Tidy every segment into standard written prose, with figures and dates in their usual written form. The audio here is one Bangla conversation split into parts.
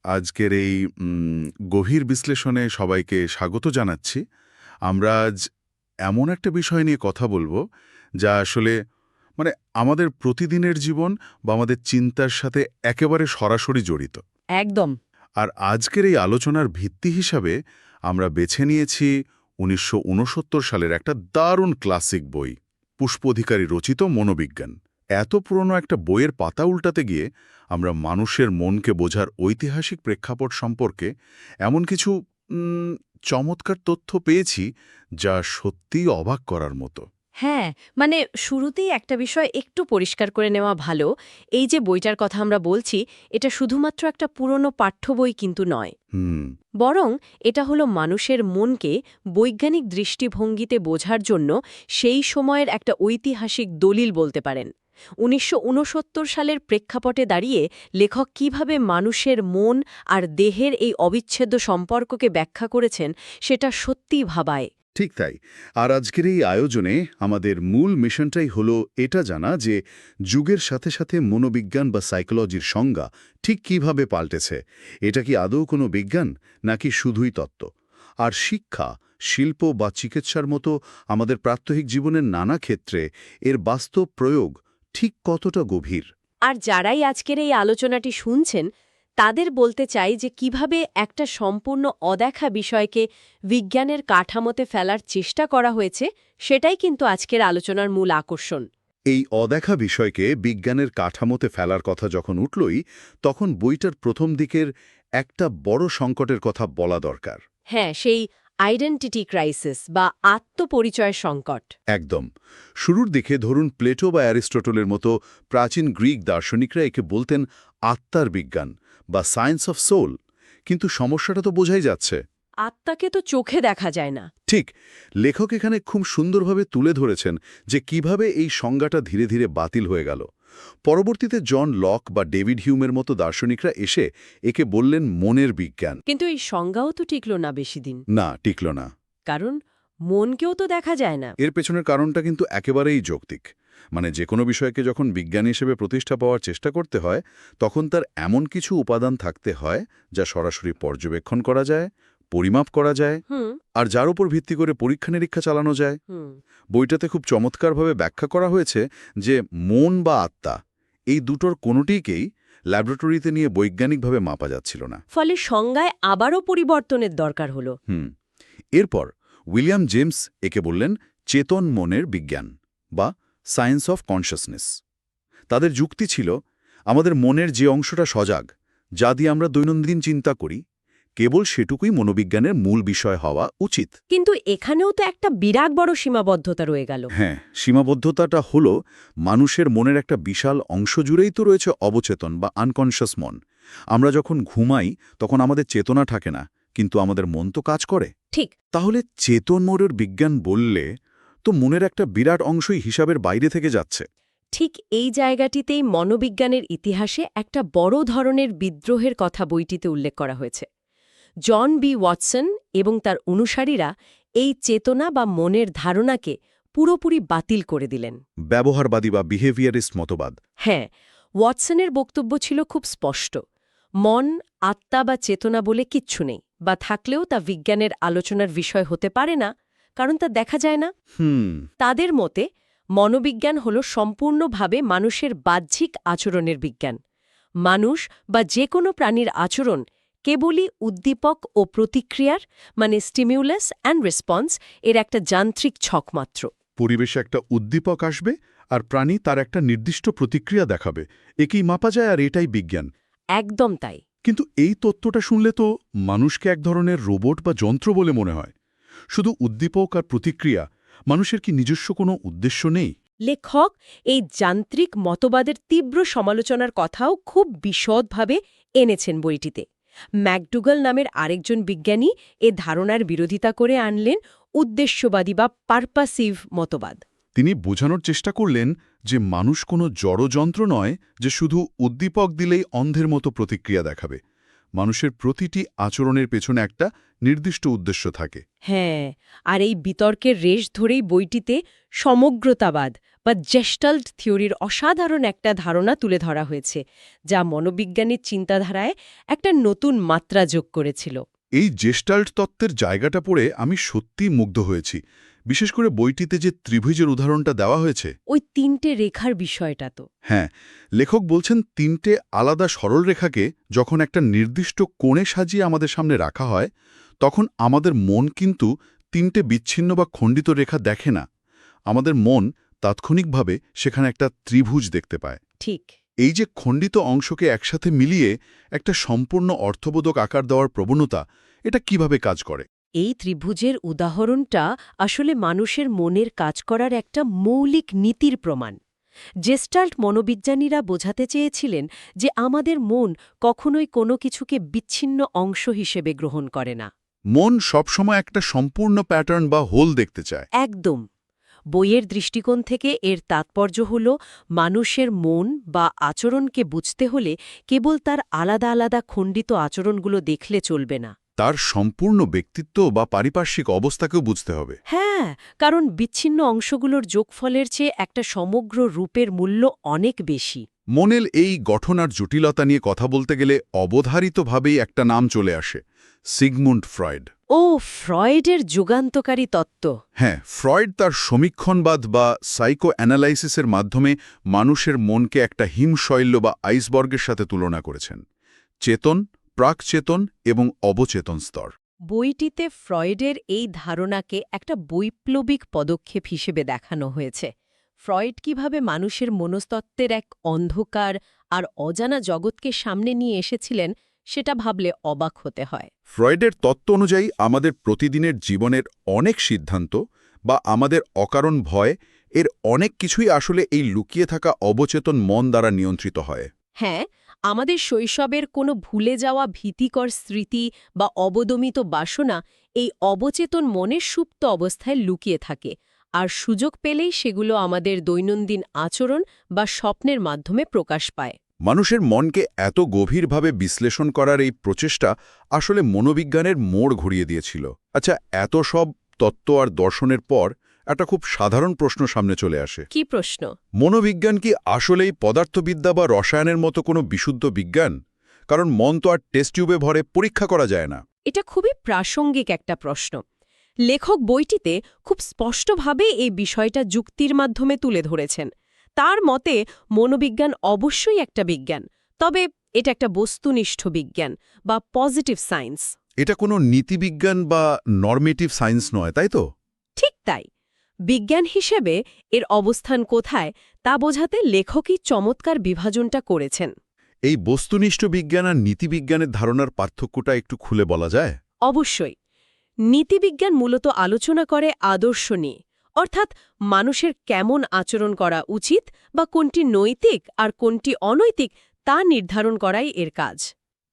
আজকের এই গভীর বিশ্লেষণে সবাইকে স্বাগত জানাচ্ছি। আমরা আজ এমন একটা বিষয় নিয়ে কথা বলবো, যা আসলে আমাদের প্রতিদিনের জীবন বা আমাদের চিন্তার সাথে একেবারে সরাসরি জড়িত। একদম। আর আজকের এই আলোচনার ভিত্তি হিসাবে আমরা বেছে নিয়েছি ১৯৬৯ সালের একটা দারুণ ক্লাসিক বই, পুষ্প অধিকারী রচিত মনোবিজ্ঞান। এত পুরনো একটা বইয়ের পাতা উল্টাতে গিয়ে আমরা মানুষের মনকে বোঝার ঐতিহাসিক প্রেক্ষাপট সম্পর্কে এমন কিছু চমৎকার তথ্য পেয়েছি, যা সত্যিই অবাক করার মতো। হ্যাঁ, শুরুতেই একটা বিষয় একটু পরিষ্কার করে নেওয়া ভালো। এই যে বইটার কথা আমরা বলছি, এটা শুধুমাত্র একটা পুরনো পাঠ্য বই কিন্তু নয়। বরং এটা হলো মানুষের মনকে বৈজ্ঞানিক দৃষ্টিভঙ্গিতে বোঝার জন্য সেই সময়ের একটা ঐতিহাসিক দলিল বলতে পারেন। ১৯৬৯ সালের প্রেক্ষাপটে দাঁড়িয়ে লেখক কিভাবে মানুষের মন আর দেহের এই অবিচ্ছেদ্য সম্পর্ককে ব্যাখ্যা করেছেন, সেটা সত্যিই ভাবায়। ঠিক তাই। আর আজকের এই আয়োজনে আমাদের মূল মিশনটাই হলো এটা জানা যে যুগের সাথে সাথে মনোবিজ্ঞান বা সাইকোলজির সংজ্ঞা ঠিক কিভাবে পাল্টেছে। এটা কি আদৌ কোনো বিজ্ঞান, নাকি শুধুই তত্ত্ব? আর শিক্ষা, শিল্প বা চিকিৎসার মতো আমাদের প্রাত্যহিক জীবনের নানা ক্ষেত্রে এর বাস্তব প্রয়োগ ঠিক কতটা গভীর? আর যারাই আজকের এই আলোচনাটি শুনছেন, তাদের বলতে চাই যে কিভাবে একটা সম্পূর্ণ অদেখা বিষয়কে বিজ্ঞানের কাঠামোতে ফেলার চেষ্টা করা হয়েছে, সেটাই কিন্তু আজকের আলোচনার মূল আকর্ষণ। এই অদেখা বিষয়কে বিজ্ঞানের কাঠামোতে ফেলার কথা যখন উঠলই, তখন বইটার প্রথম দিকের একটা বড় সংকটের কথা বলা দরকার। হ্যাঁ, সেই আইডেন্টিটি ক্রাইসিস বা আত্মপরিচয় সংকট। একদম। শুরুর দিকে ধরুন প্লেটো বা অ্যারিস্টটলের মতো প্রাচীন গ্রিক দার্শনিকরা একে বলতেন আত্মার বিজ্ঞান বা সায়েন্স অফ সোল। কিন্তু সমস্যাটা তো বোঝাই যাচ্ছে। আত্মাকে তো চোখে দেখা যায় না। ঠিক। লেখক এখানে খুব সুন্দরভাবে তুলে ধরেছেন যে কিভাবে এই সংজ্ঞাটা ধীরে ধীরে বাতিল হয়ে গেল। পরবর্তীতে জন লক বা ডেভিড হিউমের মতো দার্শনিকরা এসে একে বললেন মনের বিজ্ঞান। কিন্তু এই সংজ্ঞাও তো টিকল না বেশি দিন। না, টিকল না। কারণ মনকেও তো দেখা যায় না। এর পেছনের কারণটা কিন্তু একেবারেই যৌক্তিক। যে কোনো বিষয়কে যখন বিজ্ঞানী হিসেবে প্রতিষ্ঠা পাওয়ার চেষ্টা করতে হয়, তখন তার এমন কিছু উপাদান থাকতে হয় যা সরাসরি পর্যবেক্ষণ করা যায়, পরিমাপ করা যায়, আর যার উপর ভিত্তি করে পরীক্ষা নিরীক্ষা চালানো যায়। বইটাতে খুব চমৎকারভাবে ব্যাখ্যা করা হয়েছে যে মন বা আত্মা, এই দুটোর কোনোটিকেই ল্যাবরেটরিতে নিয়ে বৈজ্ঞানিকভাবে মাপা যাচ্ছিল না। ফলে সংজ্ঞায় আবারও পরিবর্তনের দরকার হলো। এরপর উইলিয়াম জেমস একে বললেন চেতন মনের বিজ্ঞান বা সায়েন্স অফ কনশাসনেস। তাদের যুক্তি ছিল, আমাদের মনের যে অংশটা সজাগ, যা দিয়ে আমরা দৈনন্দিন চিন্তা করি, কেবল সেটুকুই মনোবিজ্ঞানের মূল বিষয় হওয়া উচিত। কিন্তু এখানেও তো একটা বিরাট বড় সীমাবদ্ধতা রয়ে গেল। হ্যাঁ, সীমাবদ্ধতাটা হলো মানুষের মনের একটা বিশাল অংশ জুড়েই তো রয়েছে অবচেতন বা আনকনশাস মন। আমরা যখন ঘুমাই তখন আমাদের চেতনা থাকে না, কিন্তু আমাদের মন তো কাজ করে। ঠিক। তাহলে চেতন মনের বিজ্ঞান বললে তো মনের একটা বিরাট অংশই হিসাবের বাইরে থেকে যাচ্ছে। ঠিক এই জায়গাটিতেই মনোবিজ্ঞানের ইতিহাসে একটা বড় ধরনের বিদ্রোহের কথা বইটিতে উল্লেখ করা হয়েছে। জন বি ওয়াটসন এবং তার অনুসারীরা এই চেতনা বা মনের ধারণাকে পুরোপুরি বাতিল করে দিলেন। ব্যবহারবাদী বা বিহেভিয়ারিস্ট মতবাদ। হ্যাঁ, ওয়াটসনের বক্তব্য ছিল খুব স্পষ্ট। মন, আত্মা বা চেতনা বলে কিচ্ছু নেই, বা থাকলেও তা বিজ্ঞানের আলোচনার বিষয় হতে পারে না, কারণ তা দেখা যায় না। তাদের মতে মনোবিজ্ঞান হল সম্পূর্ণভাবে মানুষের বাহ্যিক আচরণের বিজ্ঞান। মানুষ বা যে কোনো প্রাণীর আচরণ কেবলই উদ্দীপক ও প্রতিক্রিয়ার স্টিমিউলাস অ্যান্ড রেসপন্স এর একটা যান্ত্রিক ছক মাত্র। পরিবেশে একটা উদ্দীপক আসবে আর প্রাণী তার একটা নির্দিষ্ট প্রতিক্রিয়া দেখাবে, একেই মাপা যায়, আর এটাই বিজ্ঞান। একদম তাই। কিন্তু এই তত্ত্বটা শুনলে তো মানুষকে এক ধরনের রোবট বা যন্ত্র বলে মনে হয়। শুধু উদ্দীপক আর প্রতিক্রিয়া, মানুষের কি নিজস্ব কোনো উদ্দেশ্য নেই? লেখক এই যান্ত্রিক মতবাদের তীব্র সমালোচনার কথাও খুব বিশদভাবে এনেছেন বইটিতে। ম্যাকডুগাল নামের আরেকজন বিজ্ঞানী এ ধারণার বিরোধিতা করে আনলেন উদ্দেশ্যবাদী বা পারপাসিভ মতবাদ। তিনি বোঝানোর চেষ্টা করলেন যে মানুষ কোনো জড়যন্ত্র নয় যে শুধু উদ্দীপক দিলেই অন্ধের মতো প্রতিক্রিয়া দেখাবে। মানুষের প্রতিটি আচরণের পেছনে একটা নির্দিষ্ট উদ্দেশ্য থাকে। হ্যাঁ, আর এই বিতর্কের রেশ ধরেই বইটিতে সমগ্রতাবাদ বা জেস্টাল্ট থিওরির অসাধারণ একটা ধারণা তুলে ধরা হয়েছে, যা মনোবিজ্ঞানীর চিন্তাধারায় একটা নতুন মাত্রা যোগ করেছিল। এই জেস্টাল্ট তত্ত্বের জায়গাটা পড়ে আমি সত্যিই মুগ্ধ হয়েছি, বিশেষ করে বইটিতে যে ত্রিভুজের উদাহরণটা দেওয়া হয়েছে। ওই 3টে রেখার বিষয়টা তো। হ্যাঁ, লেখক বলছেন 3টে আলাদা সরলরেখাকে যখন একটা নির্দিষ্ট কোণে সাজিয়ে আমাদের সামনে রাখা হয়, তখন আমাদের মন কিন্তু 3টে বিচ্ছিন্ন বা খণ্ডিত রেখা দেখে না। আমাদের মন তাৎক্ষণিকভাবে সেখানে একটা ত্রিভুজ দেখতে পায়। ঠিক। এই যে খণ্ডিত অংশকে একসাথে মিলিয়ে একটা সম্পূর্ণ অর্থবোধক আকার দেওয়ার প্রবণতা, এটা কিভাবে কাজ করে? এই ত্রিভুজের উদাহরণটা আসলে মানুষের মনের কাজ করার একটা মৌলিক নীতির প্রমাণ। জেস্টাল্ট মনোবিজ্ঞানীরা বোঝাতে চেয়েছিলেন যে আমাদের মন কখনোই কোনো কিছুকে বিচ্ছিন্ন অংশ হিসেবে গ্রহণ করে না। মন সবসময় একটা সম্পূর্ণ প্যাটার্ন বা হোল দেখতে চায়। একদম। বইয়ের দৃষ্টিকোণ থেকে এর তাৎপর্য হল মানুষের মন বা আচরণকে বুঝতে হলে কেবল তার আলাদা আলাদা খণ্ডিত আচরণগুলো দেখলে চলবে না। তার সম্পূর্ণ ব্যক্তিত্ব বা পারিপার্শ্বিক অবস্থাকেও বুঝতে হবে। হ্যাঁ, কারণ বিচ্ছিন্ন অংশগুলোর যোগফলের চেয়ে একটা সমগ্র রূপের মূল্য অনেক বেশি। মনের এই গঠন আর জটিলতা নিয়ে কথা বলতে গেলে অবধারিতভাবেই একটা নাম চলে আসে, সিগমুন্ড ফ্রয়েড। ও, ফ্রয়েডের যুগান্তকারী তত্ত্ব। হ্যাঁ, ফ্রয়েড তার সমীক্ষণবাদ বা সাইকো অ্যানালাইসিসের মাধ্যমে মানুষের মনকে একটা হিমশৈল্য বা আইসবার্গের সাথে তুলনা করেছেন। চেতন, প্রাকচেতন এবং অবচেতন স্তর। বইটিতে ফ্রয়েডের এই ধারণাকে একটা বৈপ্লবিক পদক্ষেপ হিসেবে দেখানো হয়েছে। ফ্রয়েড কিভাবে মানুষের মনস্তত্ত্বের এক অন্ধকার আর অজানা জগৎকে সামনে নিয়ে এসেছিলেন, সেটা ভাবলে অবাক হতে হয়। ফ্রয়েডের তত্ত্ব অনুযায়ী আমাদের প্রতিদিনের জীবনের অনেক সিদ্ধান্ত বা আমাদের অকারণ ভয়, এর অনেক কিছুই আসলে এই লুকিয়ে থাকা অবচেতন মন দ্বারা নিয়ন্ত্রিত হয়। হ্যাঁ, আমাদের শৈশবের কোনো ভুলে যাওয়া ভীতিকর স্মৃতি বা অবদমিত বাসনা এই অবচেতন মনের সুপ্ত অবস্থায় লুকিয়ে থাকে, আর সুযোগ পেলেই সেগুলো আমাদের দৈনন্দিন আচরণ বা স্বপ্নের মাধ্যমে প্রকাশ পায়। মানুষের মনকে এত গভীরভাবে বিশ্লেষণ করার এই প্রচেষ্টা আসলে মনোবিজ্ঞানের মোড় ঘুরিয়ে দিয়েছিল। আচ্ছা, এত সব তত্ত্ব আর দর্শনের পর একটা খুব সাধারণ প্রশ্ন সামনে চলে আসে। কি প্রশ্ন? মনোবিজ্ঞান কি আসলেই পদার্থবিদ্যা বা রসায়নের মতো কোনো বিশুদ্ধ বিজ্ঞান? কারণ মন তো আর টেস্ট টিউবে ভরে পরীক্ষা করা যায় না। এটা খুবই প্রাসঙ্গিক একটা প্রশ্ন। লেখক বইটিতে খুব স্পষ্টভাবে এই বিষয়টা যুক্তির মাধ্যমে তুলে ধরেছেন। তার মতে মনোবিজ্ঞান অবশ্যই একটা বিজ্ঞান, তবে এটা একটা বস্তুনিষ্ঠ বিজ্ঞান বা পজিটিভ সায়েন্স। এটা কোনো নীতিবিজ্ঞান বা নরমেটিভ সায়েন্স নয়, তাই তো? ঠিক তাই। বিজ্ঞান হিসেবে এর অবস্থান কোথায় তা বোঝাতে লেখকই চমৎকার বিভাজনটা করেছেন। এই বস্তুনিষ্ঠ বিজ্ঞান আর নীতিবিজ্ঞানের ধারণার পার্থক্যটা একটু খুলে বলা যায়? অবশ্যই। নীতিবিজ্ঞান মূলত আলোচনা করে আদর্শ নিয়ে, অর্থাৎ মানুষের কেমন আচরণ করা উচিত বা কোনটি নৈতিক আর কোনটি অনৈতিক তা নির্ধারণ করাই এর কাজ।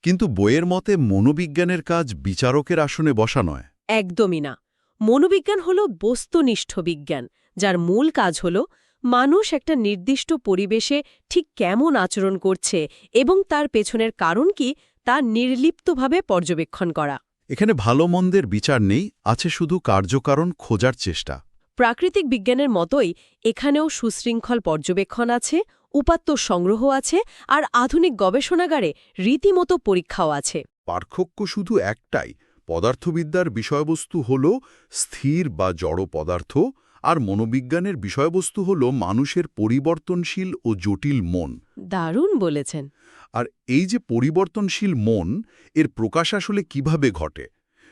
কিন্তু বইয়ের মতে মনোবিজ্ঞানের কাজ বিচারকের আসনে বসা নয়। একদমই না। মনোবিজ্ঞান হল বস্তুনিষ্ঠ বিজ্ঞান, যার মূল কাজ হল মানুষ একটা নির্দিষ্ট পরিবেশে ঠিক কেমন আচরণ করছে এবং তার পেছনের কারণ কি তা নির্লিপ্তভাবে পর্যবেক্ষণ করা। এখানে ভালো মন্দের বিচার নেই, আছে শুধু কার্যকারণ খোঁজার চেষ্টা। প্রাকৃতিক বিজ্ঞানের মতোই এখানেও সুশৃঙ্খল পর্যবেক্ষণ আছে, উপাত্ত সংগ্রহ আছে, আর আধুনিক গবেষণাগারে রীতিমতো পরীক্ষাও আছে। পার্থক্য শুধু একটাই, পদার্থবিদ্যার বিষয়বস্তু হল স্থির বা জড় পদার্থ, আর মনোবিজ্ঞানের বিষয়বস্তু হল মানুষের পরিবর্তনশীল ও জটিল মন। দারুণ বলেছেন। আর এই যে পরিবর্তনশীল মন, এর প্রকাশ আসলে কিভাবে ঘটে?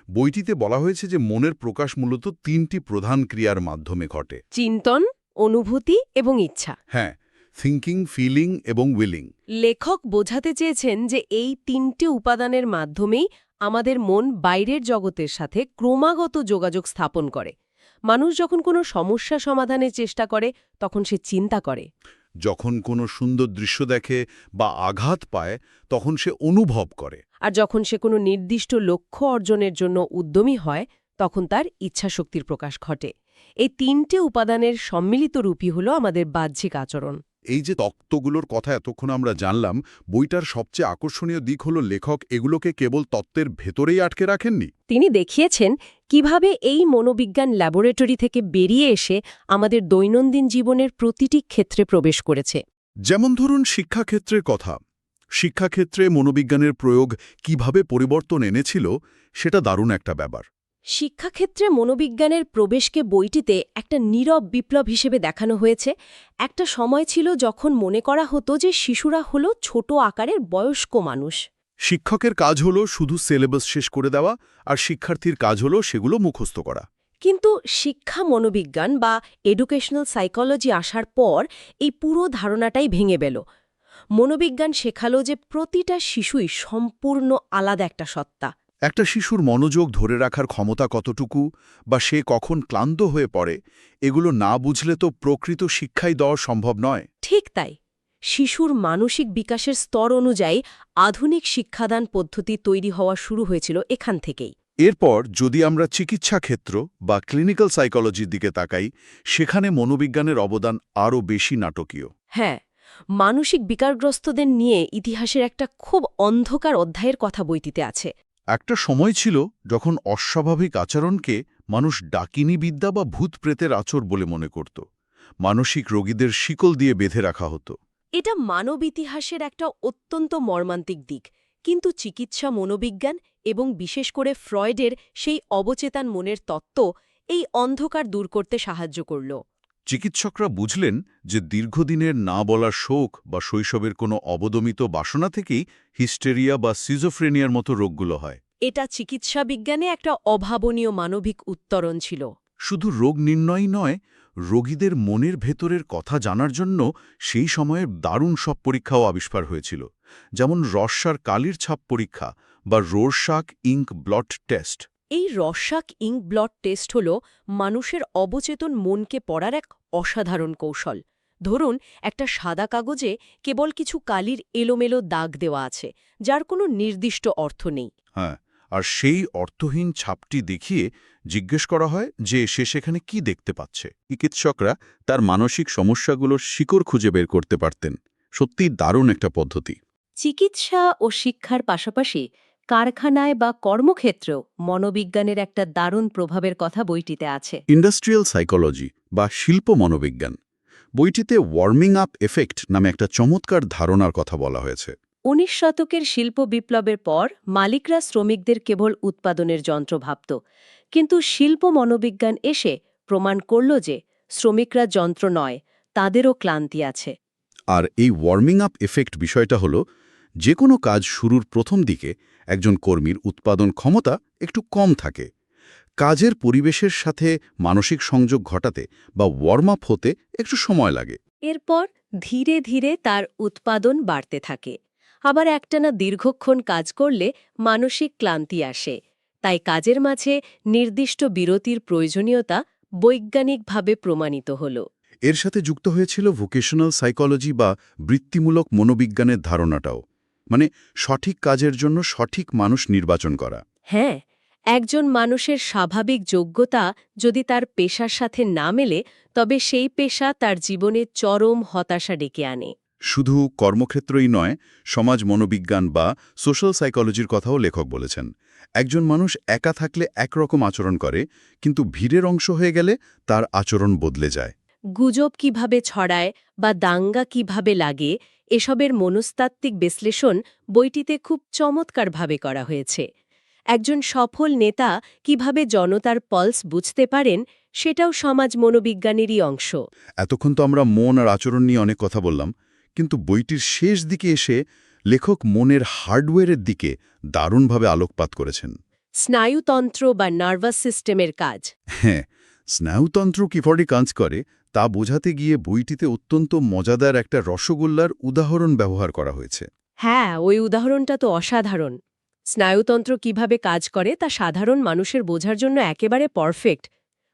বইটিতে বলা হয়েছে যে মনের প্রকাশ মূলত 3টি প্রধান ক্রিয়ার মাধ্যমে ঘটে। চিন্তন, অনুভূতি এবং ইচ্ছা। হ্যাঁ, থিঙ্কিং, ফিলিং এবং উইলিং। লেখক বোঝাতে চেয়েছেন যে এই 3টে উপাদানের মাধ্যমেই আমাদের মন বাইরের জগতের সাথে ক্রমাগত যোগাযোগ স্থাপন করে। মানুষ যখন কোনো সমস্যা সমাধানের চেষ্টা করে তখন সে চিন্তা করে, যখন কোনো সুন্দর দৃশ্য দেখে বা আঘাত পায় তখন সে অনুভব করে, আর যখন সে কোনো নির্দিষ্ট লক্ষ্য অর্জনের জন্য উদ্যমী হয় তখন তার ইচ্ছাশক্তির প্রকাশ ঘটে। এই 3টে উপাদানের সম্মিলিত রূপই হল আমাদের বাহ্যিক আচরণ। এই যে তত্ত্বগুলোর কথা এতক্ষণ আমরা জানলাম, বইটার সবচেয়ে আকর্ষণীয় দিক হলো লেখক এগুলোকে কেবল তত্ত্বের ভেতরেই আটকে রাখেননি। তিনি দেখিয়েছেন কিভাবে এই মনোবিজ্ঞান ল্যাবরেটরি থেকে বেরিয়ে এসে আমাদের দৈনন্দিন জীবনের প্রতিটি ক্ষেত্রে প্রবেশ করেছে। যেমন ধরুন শিক্ষাক্ষেত্রের কথা। শিক্ষাক্ষেত্রে মনোবিজ্ঞানের প্রয়োগ কিভাবে পরিবর্তন এনেছিল, সেটা দারুণ একটা ব্যাপার। শিক্ষাক্ষেত্রে মনোবিজ্ঞানের প্রবেশকে বইটিতে একটা নীরব বিপ্লব হিসেবে দেখানো হয়েছে। একটা সময় ছিল যখন মনে করা হতো যে শিশুরা হলো ছোট আকারের বয়স্ক মানুষ। শিক্ষকের কাজ হলো শুধু সিলেবাস শেষ করে দেওয়া, আর শিক্ষার্থীর কাজ হলো সেগুলো মুখস্থ করা। কিন্তু শিক্ষা মনোবিজ্ঞান বা এডুকেশনাল সাইকোলজি আসার পর এই পুরো ধারণাটাই ভেঙে গেল। মনোবিজ্ঞান শেখালো যে প্রতিটা শিশুই সম্পূর্ণ আলাদা একটা সত্তা। একটা শিশুর মনোযোগ ধরে রাখার ক্ষমতা কতটুকু, বা সে কখন ক্লান্ত হয়ে পড়ে, এগুলো না বুঝলে তো প্রকৃত শিক্ষাই দেওয়া সম্ভব নয়। ঠিক তাই, শিশুর মানসিক বিকাশের স্তর অনুযায়ী আধুনিক শিক্ষাদান পদ্ধতি তৈরি হওয়া শুরু হয়েছিল এখান থেকেই। এরপর যদি আমরা চিকিৎসা ক্ষেত্র বা ক্লিনিক্যাল সাইকোলজির দিকে তাকাই, সেখানে মনোবিজ্ঞানের অবদান আরও বেশি নাটকীয়। হ্যাঁ, মানসিক বিকারগ্রস্তদের নিয়ে ইতিহাসের একটা খুব অন্ধকার অধ্যায়ের কথা বইটিতে আছে। একটা সময় ছিল যখন অস্বাভাবিক আচরণকে মানুষ ডাকিনী বিদ্যা বা ভূত প্রেতের আচর বলে মনে করত। মানসিক রোগীদের শিকল দিয়ে বেঁধে রাখা হতো। এটা মানব ইতিহাসের একটা অত্যন্ত মর্মান্তিক দিক, কিন্তু চিকিৎসা মনোবিজ্ঞান এবং বিশেষ করে ফ্রয়েডের সেই অবচেতন মনের তত্ত্ব এই অন্ধকার দূর করতে সাহায্য করল। চিকিৎসকরা বুঝলেন যে দীর্ঘদিনের না বলা শোক বা শৈশবের কোনো অবদমিত বাসনা থেকেই হিস্টেরিয়া বা সিজোফ্রেনিয়ার মতো রোগগুলো হয়। এটা চিকিৎসা বিজ্ঞানে একটা অভাবনীয় মানবিক উত্তরণ ছিল। শুধু রোগ নির্ণয়ই নয়, রোগীদের মনের ভেতরের কথা জানার জন্য সেই সময়ের দারুণ সব পরীক্ষাও আবিষ্কার হয়েছিল, যেমন রস্যার কালির ছাপ পরীক্ষা বা রোরশাক ইঙ্ক ব্লড টেস্ট। এই রস্যাক ইঙ্ক ব্লড টেস্ট হল মানুষের অবচেতন মনকে পড়ার এক অসাধারণ কৌশল। ধরুন, একটা সাদা কাগজে কেবল কিছু কালির এলোমেলো দাগ দেওয়া আছে, যার কোনো নির্দিষ্ট অর্থ নেই। হ্যাঁ, আর সেই অর্থহীন ছাপটি দেখিয়ে জিজ্ঞেস করা হয় যে সে সেখানে কি দেখতে পাচ্ছে। চিকিৎসকরা তার মানসিক সমস্যাগুলোর শিকড় খুঁজে বের করতে পারতেন। সত্যিই দারুণ একটা পদ্ধতি। চিকিৎসা ও শিক্ষার পাশাপাশি কারখানায় বা কর্মক্ষেত্রেও মনোবিজ্ঞানের একটা দারুণ প্রভাবের কথা বইটিতে আছে। ইন্ডাস্ট্রিয়াল সাইকোলজি বা শিল্প মনোবিজ্ঞান বইটিতে ওয়ার্মিং আপ এফেক্ট নামে একটা চমৎকার ধারণার কথা বলা হয়েছে। 19 শতকের শিল্প বিপ্লবের পর মালিকরা শ্রমিকদের কেবল উৎপাদনের যন্ত্র ভাবত, কিন্তু শিল্প মনোবিজ্ঞান এসে প্রমাণ করল যে শ্রমিকরা যন্ত্র নয়, তাদেরও ক্লান্তি আছে। আর এই ওয়ার্মিং আপ এফেক্ট বিষয়টা হলো, যে কোনো কাজ শুরুর প্রথম দিকে একজন কর্মীর উৎপাদন ক্ষমতা একটু কম থাকে। কাজের পরিবেশের সাথে মানসিক সংযোগ ঘটাতে বা ওয়ার্ম আপ হতে একটু সময় লাগে। এরপর ধীরে ধীরে তার উৎপাদন বাড়তে থাকে। আবার একটানা দীর্ঘক্ষণ কাজ করলে মানসিক ক্লান্তি আসে। তাই কাজের মাঝে নির্দিষ্ট বিরতির প্রয়োজনীয়তা বৈজ্ঞানিকভাবে প্রমাণিত হল। এর সাথে যুক্ত হয়েছিল ভোকেশনাল সাইকোলজি বা বৃত্তিমূলক মনোবিজ্ঞানের ধারণাটাও, মানে সঠিক কাজের জন্য সঠিক মানুষ নির্বাচন করা। হ্যাঁ, একজন মানুষের স্বাভাবিক যোগ্যতা যদি তার পেশার সাথে না মেলে, তবে সেই পেশা তার জীবনে চরম হতাশা ডেকে আনে। শুধু কর্মক্ষেত্রই নয়, সমাজ মনোবিজ্ঞান বা সোশ্যাল সাইকোলজির কথাও লেখক বলেছেন। একজন মানুষ একা থাকলে একরকম আচরণ করে, কিন্তু ভিড়ের অংশ হয়ে গেলে তার আচরণ বদলে যায়। গুজব কিভাবে ছড়ায় বা দাঙ্গা কিভাবে লাগে, এসবের মনস্তাত্ত্বিক বিশ্লেষণ বইটিতে খুব চমৎকারভাবে করা হয়েছে। একজন সফল নেতা কিভাবে জনতার পালস বুঝতে পারেন, সেটাও সমাজ মনোবিজ্ঞানেরই অংশ। এতক্ষণ তো আমরা মন আর আচরণ নিয়ে অনেক কথা বললাম, কিন্তু বইটির শেষ দিকে এসে লেখক মনের হার্ডওয়্যারের দিকে দারুণভাবে আলোকপাত করেছেন। স্নায়ুতন্ত্র বা নার্ভাস সিস্টেমের কাজ। হ্যাঁ, স্নায়ুতন্ত্র কিভাবে কাজ করে তা বোঝাতে গিয়ে বইটিতে অত্যন্ত মজাদার একটা রসগোল্লার উদাহরণ ব্যবহার করা হয়েছে। হ্যাঁ, ওই উদাহরণটা তো অসাধারণ। স্নায়ুতন্ত্র কিভাবে কাজ করে তা সাধারণ মানুষের বোঝার জন্য একেবারে পারফেক্ট।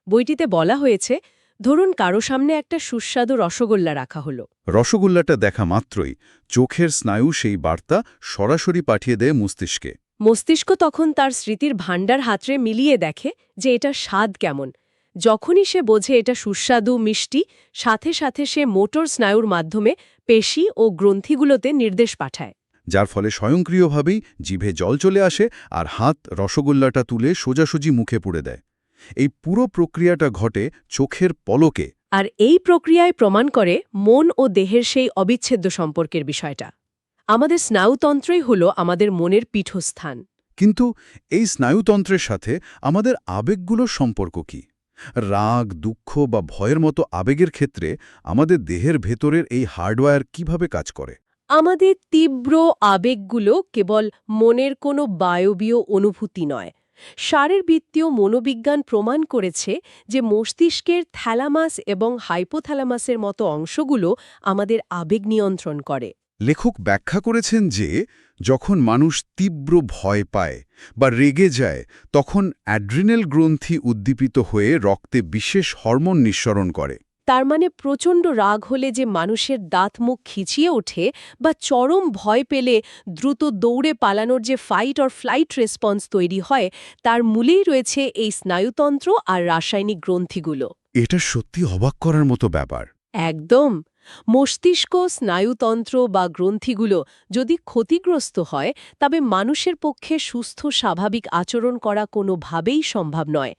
বইটিতে বলা হয়েছে, ধরুন কারো সামনে একটা সুস্বাদু রসগোল্লা রাখা হলো। রসগোল্লাটা দেখা মাত্রই চোখের স্নায়ু সেই বার্তা সরাসরি পাঠিয়ে দেয় মস্তিষ্কে। মস্তিষ্ক তখন তার স্মৃতির ভাণ্ডার হাতড়ে মিলিয়ে দেখে যে এটা স্বাদ কেমন। যখনই সে বোঝে এটা সুস্বাদু মিষ্টি, সাথে সাথে সে মোটর স্নায়ুর মাধ্যমে পেশি ও গ্রন্থিগুলোতে নির্দেশ পাঠায়। যার ফলে স্বয়ংক্রিয়ভাবেই জিভে জল চলে আসে আর হাত রসগোল্লাটা তুলে সোজাসুজি মুখে পুরে দেয়। এই পুরো প্রক্রিয়াটা ঘটে চোখের পলকে। আর এই প্রক্রিয়ায় প্রমাণ করে মন ও দেহের সেই অবিচ্ছেদ্য সম্পর্কের বিষয়টা। আমাদের স্নায়ুতন্ত্রই হল আমাদের মনের পীঠস্থান। কিন্তু এই স্নায়ুতন্ত্রের সাথে আমাদের আবেগগুলোর সম্পর্ক কি? রাগ, দুঃখ বা ভয়ের মতো আবেগের ক্ষেত্রে আমাদের দেহের ভেতরের এই হার্ডওয়্যার কিভাবে কাজ করে? আমাদের তীব্র আবেগগুলো কেবল মনের কোনো বায়বীয় অনুভূতি নয়। শারীরবৃত্তীয় মনোবিজ্ঞান প্রমাণ করেছে যে মস্তিষ্কের থ্যালামাস এবং হাইপোথ্যালামাসের মতো অংশগুলো আমাদের আবেগ নিয়ন্ত্রণ করে। লেখক ব্যাখ্যা করেছেন যে যখন মানুষ তীব্র ভয় পায় বা রেগে যায়, তখন অ্যাড্রিনাল গ্রন্থি উদ্দীপিত হয়ে রক্তে বিশেষ হরমোন নিঃসরণ করে। তার মানে প্রচণ্ড রাগ হলে যে মানুষের দাঁত মুখ খিচিয়ে ওঠে বা চরম ভয় পেলে দ্রুত দৌড়ে পালানোর যে ফাইট অর ফ্লাইট রেসপন্স তৈরি হয়, তার মূলেই রয়েছে এই স্নায়ুতন্ত্র আর রাসায়নিক গ্রন্থিগুলো। এটা সত্যি অবাক করার মতো ব্যাপার। একদম। মস্তিষ্ক, স্নায়ুতন্ত্র বা গ্রন্থিগুলো যদি ক্ষতিগ্রস্ত হয়, তবে মানুষের পক্ষে সুস্থ স্বাভাবিক আচরণ করা কোনোভাবেই সম্ভব নয়।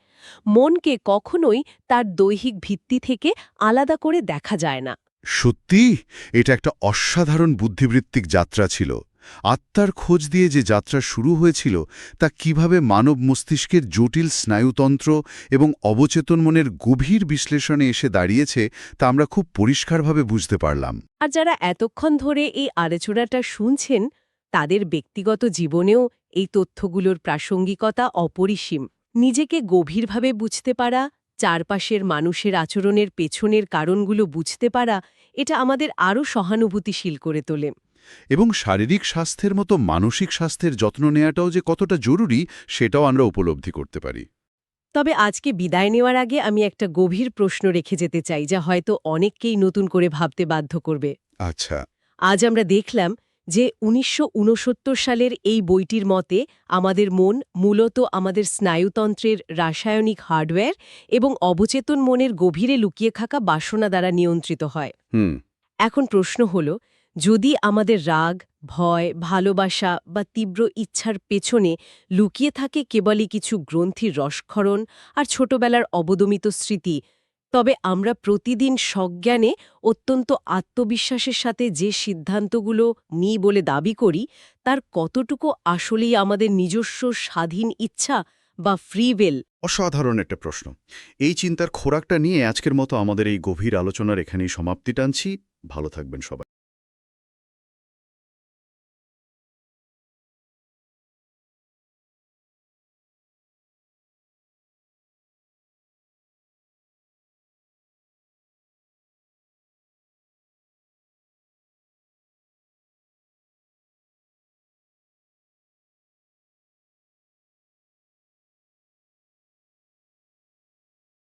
মনকে কখনোই তার দৈহিক ভিত্তি থেকে আলাদা করে দেখা যায় না। সত্যি এটা একটা অসাধারণ বুদ্ধিবৃত্তিক যাত্রা ছিল। আত্মার খোঁজ দিয়ে যে যাত্রা শুরু হয়েছিল, তা কিভাবে মানব মস্তিষ্কের জটিল স্নায়ুতন্ত্র এবং অবচেতন মনের গভীর বিশ্লেষণে এসে দাঁড়িয়েছে, তা আমরা খুব পরিষ্কারভাবে বুঝতে পারলাম। আর যারা এতক্ষণ ধরে এই আলোচনাটা শুনছেন, তাদের ব্যক্তিগত জীবনেও এই তথ্যগুলোর প্রাসঙ্গিকতা অপরিসীম। নিজেকে গভীরভাবে বুঝতে পারা, চারপাশের মানুষের আচরণের পেছনের কারণগুলো বুঝতে পারা, এটা আমাদের আরও সহানুভূতিশীল করে তোলে। এবং শারীরিক স্বাস্থ্যের মতো মানসিক স্বাস্থ্যের যত্ন নেওয়াটাও যে কতটা জরুরি, সেটাও আমরা উপলব্ধি করতে পারি। তবে আজকে বিদায় নেওয়ার আগে আমি একটা গভীর প্রশ্ন রেখে যেতে চাই, যা হয়তো অনেককেই নতুন করে ভাবতে বাধ্য করবে। আচ্ছা। আজ আমরা দেখলাম যে ১৯৬৯ সালের এই বইটির মতে আমাদের মন মূলত আমাদের স্নায়ুতন্ত্রের রাসায়নিক হার্ডওয়্যার এবং অবচেতন মনের গভীরে লুকিয়ে থাকা বাসনা দ্বারা নিয়ন্ত্রিত হয়। এখন প্রশ্ন হল, যদি আমাদের রাগ, ভয়, ভালোবাসা বা তীব্র ইচ্ছার পেছনে লুকিয়ে থাকে কেবলই কিছু গ্রন্থির রসক্ষরণ আর ছোটবেলার অবদমিত স্মৃতি, তবে আমরা প্রতিদিন সজ্ঞানে অত্যন্ত আত্মবিশ্বাসের সাথে যে সিদ্ধান্তগুলো নিই বলে দাবি করি, তার কতটুকু আসলেই আমাদের নিজস্ব স্বাধীন ইচ্ছা বা ফ্রি উইল? অসাধারণ একটা প্রশ্ন। এই চিন্তার খোরাকটা নিয়ে আজকের মতো আমাদের এই গভীর আলোচনার এখানেই সমাপ্তি টানছি। ভালো থাকবেন সবাই।